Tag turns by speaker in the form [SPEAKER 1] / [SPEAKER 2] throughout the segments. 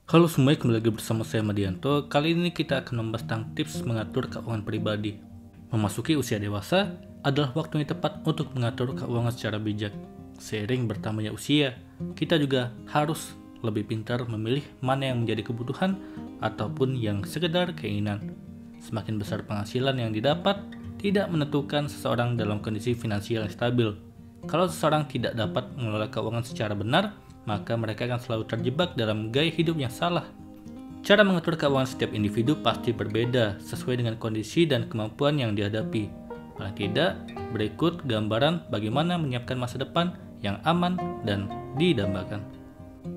[SPEAKER 1] Halo semuanya, kembali lagi bersama saya Madianto. Kali ini kita akan membahas tentang tips mengatur keuangan pribadi. Memasuki usia dewasa adalah waktu yang tepat untuk mengatur keuangan secara bijak. Seiring bertambahnya usia, kita juga harus lebih pintar memilih mana yang menjadi kebutuhan ataupun yang sekedar keinginan. Semakin besar penghasilan yang didapat, tidak menentukan seseorang dalam kondisi finansial yang stabil. Kalau seseorang tidak dapat mengelola keuangan secara benar, maka mereka akan selalu terjebak dalam gaya hidup yang salah. Cara mengatur keuangan setiap individu pasti berbeda sesuai dengan kondisi dan kemampuan yang dihadapi. Paling tidak, berikut gambaran bagaimana menyiapkan masa depan yang aman dan didambakan.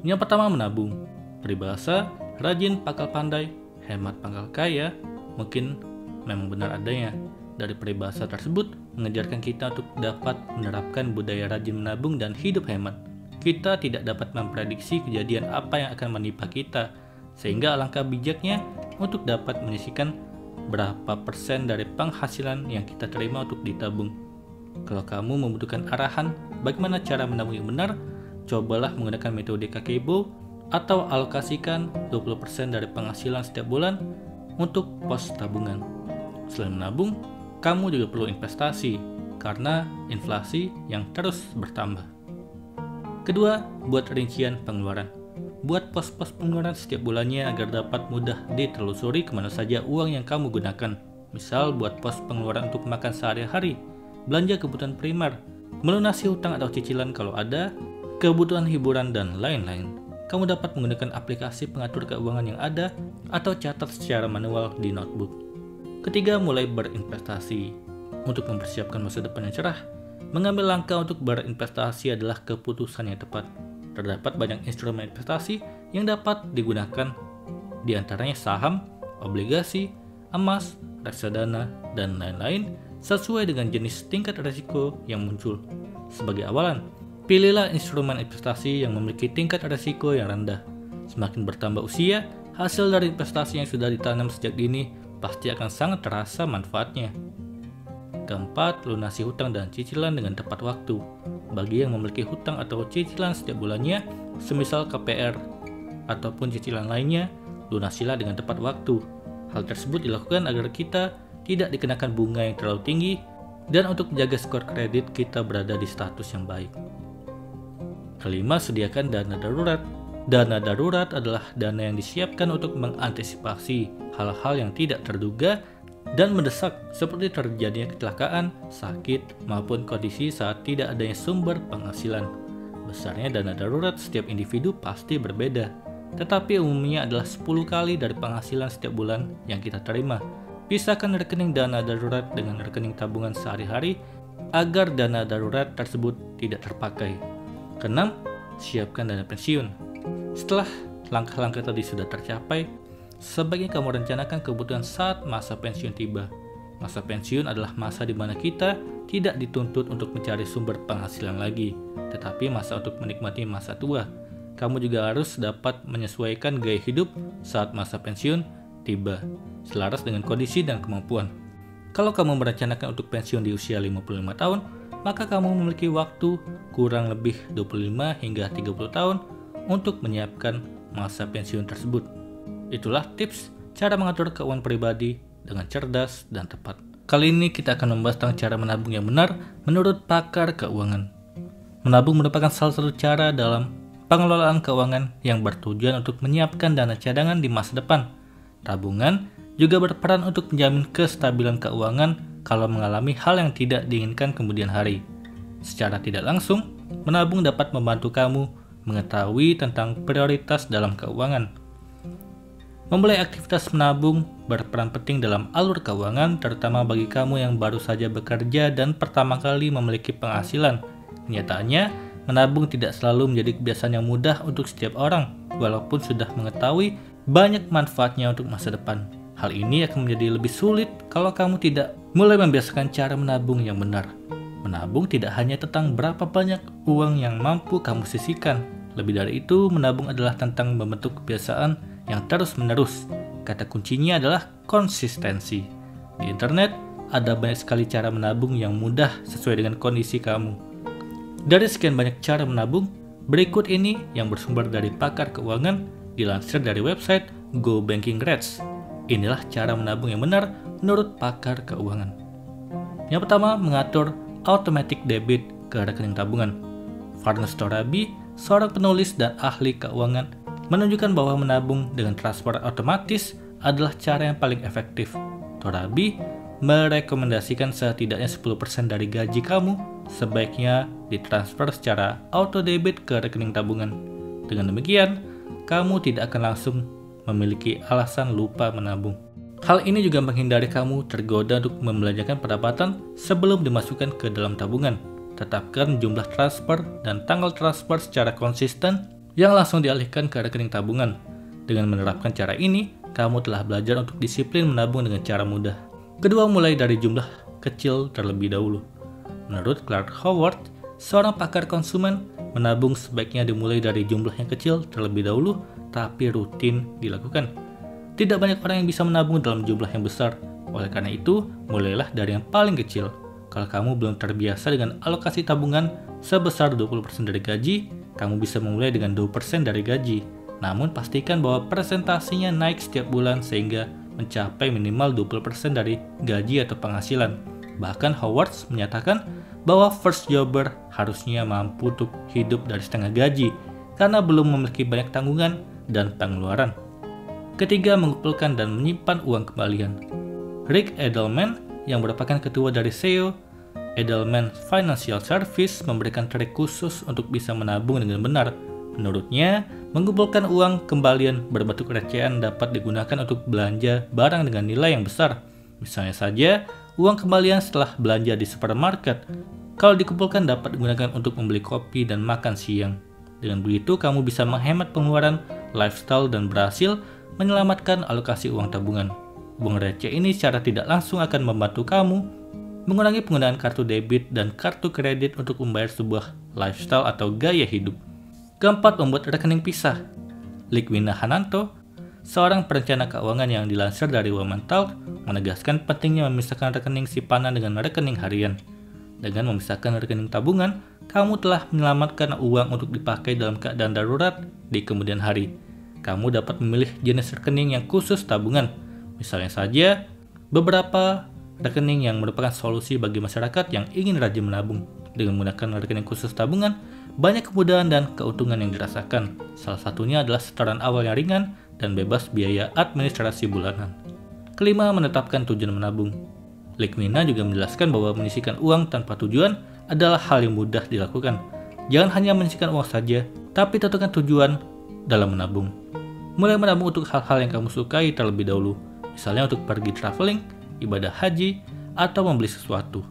[SPEAKER 1] Yang pertama, menabung. Peribahasa, rajin pangkal pandai, hemat pangkal kaya, mungkin memang benar adanya. Dari peribahasa tersebut, mengajarkan kita untuk dapat menerapkan budaya rajin menabung dan hidup hemat. Kita tidak dapat memprediksi kejadian apa yang akan menimpa kita, sehingga alangkah bijaknya untuk dapat menyisihkan berapa persen dari penghasilan yang kita terima untuk ditabung. Kalau kamu membutuhkan arahan bagaimana cara menabung yang benar, cobalah menggunakan metode Kakeibo atau alokasikan 20% dari penghasilan setiap bulan untuk pos tabungan. Selain menabung, kamu juga perlu investasi karena inflasi yang terus bertambah. Kedua, buat rincian pengeluaran. Buat pos-pos pengeluaran setiap bulannya agar dapat mudah ditelusuri kemana saja uang yang kamu gunakan. Misal buat pos pengeluaran untuk makan sehari-hari, belanja kebutuhan primer, melunasi hutang atau cicilan kalau ada, kebutuhan hiburan, dan lain-lain. Kamu dapat menggunakan aplikasi pengatur keuangan yang ada atau catat secara manual di notebook. Ketiga, mulai berinvestasi. Untuk mempersiapkan masa depan yang cerah, mengambil langkah untuk berinvestasi adalah keputusan yang tepat. Terdapat banyak instrumen investasi yang dapat digunakan, di antaranya saham, obligasi, emas, reksadana, dan lain-lain sesuai dengan jenis tingkat risiko yang muncul. Sebagai awalan, pilihlah instrumen investasi yang memiliki tingkat risiko yang rendah. Semakin bertambah usia, hasil dari investasi yang sudah ditanam sejak dini pasti akan sangat terasa manfaatnya. Keempat, lunasi hutang dan cicilan dengan tepat waktu. Bagi yang memiliki hutang atau cicilan setiap bulannya, semisal KPR ataupun cicilan lainnya, lunasilah dengan tepat waktu. Hal tersebut dilakukan agar kita tidak dikenakan bunga yang terlalu tinggi dan untuk menjaga skor kredit kita berada di status yang baik. Kelima, sediakan dana darurat. Dana darurat adalah dana yang disiapkan untuk mengantisipasi hal-hal yang tidak terduga dan mendesak seperti terjadinya kecelakaan, sakit, maupun kondisi saat tidak adanya sumber penghasilan. Besarnya dana darurat setiap individu pasti berbeda, tetapi umumnya adalah 10 kali dari penghasilan setiap bulan yang kita terima. Pisahkan rekening dana darurat dengan rekening tabungan sehari-hari agar dana darurat tersebut tidak terpakai. Keenam, siapkan dana pensiun. Setelah langkah-langkah tadi sudah tercapai, sebaiknya kamu rencanakan kebutuhan saat masa pensiun tiba. Masa pensiun adalah masa di mana kita tidak dituntut untuk mencari sumber penghasilan lagi, tetapi masa untuk menikmati masa tua. Kamu juga harus dapat menyesuaikan gaya hidup saat masa pensiun tiba, selaras dengan kondisi dan kemampuan. Kalau kamu merencanakan untuk pensiun di usia 55 tahun, maka kamu memiliki waktu kurang lebih 25 hingga 30 tahun untuk menyiapkan masa pensiun tersebut. Itulah tips cara mengatur keuangan pribadi dengan cerdas dan tepat. Kali ini kita akan membahas tentang cara menabung yang benar menurut pakar keuangan. Menabung merupakan salah satu cara dalam pengelolaan keuangan yang bertujuan untuk menyiapkan dana cadangan di masa depan. Tabungan juga berperan untuk menjamin kestabilan keuangan kalau mengalami hal yang tidak diinginkan kemudian hari. Secara tidak langsung, menabung dapat membantu kamu mengetahui tentang prioritas dalam keuangan. Memulai aktivitas menabung berperan penting dalam alur keuangan, terutama bagi kamu yang baru saja bekerja dan pertama kali memiliki penghasilan. Kenyataannya, menabung tidak selalu menjadi kebiasaan yang mudah untuk setiap orang, walaupun sudah mengetahui banyak manfaatnya untuk masa depan. Hal ini akan menjadi lebih sulit kalau kamu tidak mulai membiasakan cara menabung yang benar. Menabung tidak hanya tentang berapa banyak uang yang mampu kamu sisihkan. Lebih dari itu, menabung adalah tentang membentuk kebiasaan yang terus-menerus. Kata kuncinya adalah konsistensi. Di internet, ada banyak sekali cara menabung yang mudah sesuai dengan kondisi kamu. Dari sekian banyak cara menabung, berikut ini yang bersumber dari pakar keuangan dilansir dari website Go Banking Rates. Inilah cara menabung yang benar menurut pakar keuangan. Yang pertama, mengatur automatic debit ke rekening tabungan. Farnes Torabi, seorang penulis dan ahli keuangan, menunjukkan bahwa menabung dengan transfer otomatis adalah cara yang paling efektif. Torabi merekomendasikan setidaknya 10% dari gaji kamu sebaiknya ditransfer secara auto debit ke rekening tabungan. Dengan demikian, kamu tidak akan langsung memiliki alasan lupa menabung. Hal ini juga menghindari kamu tergoda untuk membelanjakan pendapatan sebelum dimasukkan ke dalam tabungan. Tetapkan jumlah transfer dan tanggal transfer secara konsisten yang langsung dialihkan ke rekening tabungan. Dengan menerapkan cara ini, kamu telah belajar untuk disiplin menabung dengan cara mudah. Kedua, mulai dari jumlah kecil terlebih dahulu. Menurut Clark Howard, seorang pakar konsumen, menabung sebaiknya dimulai dari jumlah yang kecil terlebih dahulu, tapi rutin dilakukan. Tidak banyak orang yang bisa menabung dalam jumlah yang besar. Oleh karena itu, mulailah dari yang paling kecil. Kalau kamu belum terbiasa dengan alokasi tabungan sebesar 20% dari gaji, kamu bisa memulai dengan 2% dari gaji. Namun pastikan bahwa presentasinya naik setiap bulan sehingga mencapai minimal 20% dari gaji atau penghasilan. Bahkan Howard menyatakan bahwa first jobber harusnya mampu untuk hidup dari setengah gaji karena belum memiliki banyak tanggungan dan pengeluaran. Ketiga, mengumpulkan dan menyimpan uang kembalian. Rick Edelman yang merupakan ketua dari CEO Edelman Financial Service memberikan trik khusus untuk bisa menabung dengan benar. Menurutnya, mengumpulkan uang kembalian berbentuk recehan dapat digunakan untuk belanja barang dengan nilai yang besar. Misalnya saja, uang kembalian setelah belanja di supermarket, kalau dikumpulkan dapat digunakan untuk membeli kopi dan makan siang. Dengan begitu, kamu bisa menghemat pengeluaran, lifestyle, dan berhasil menyelamatkan alokasi uang tabungan. Uang receh ini secara tidak langsung akan membantu kamu mengurangi penggunaan kartu debit dan kartu kredit untuk membayar sebuah lifestyle atau gaya hidup. Keempat, membuat rekening pisah. Likwina Hananto, seorang perencana keuangan yang dilansir dari Woman Talk, menegaskan pentingnya memisahkan rekening simpanan dengan rekening harian. Dengan memisahkan rekening tabungan, kamu telah menyelamatkan uang untuk dipakai dalam keadaan darurat di kemudian hari. Kamu dapat memilih jenis rekening yang khusus tabungan. Misalnya saja, beberapa rekening yang merupakan solusi bagi masyarakat yang ingin rajin menabung. Dengan menggunakan rekening khusus tabungan, banyak kemudahan dan keuntungan yang dirasakan. Salah satunya adalah setoran awal yang ringan dan bebas biaya administrasi bulanan. Kelima, menetapkan tujuan menabung. Likwina juga menjelaskan bahwa menyisihkan uang tanpa tujuan adalah hal yang mudah dilakukan. Jangan hanya menyisihkan uang saja, tapi tentukan tujuan dalam menabung. Mulai menabung untuk hal-hal yang kamu sukai terlebih dahulu, misalnya untuk pergi traveling, ibadah haji, atau membeli sesuatu.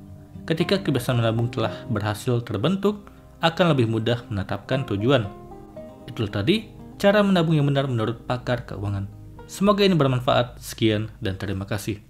[SPEAKER 1] Ketika kebiasaan menabung telah berhasil terbentuk, akan lebih mudah menetapkan tujuan. Itulah tadi cara menabung yang benar menurut pakar keuangan. Semoga ini bermanfaat. Sekian dan terima kasih.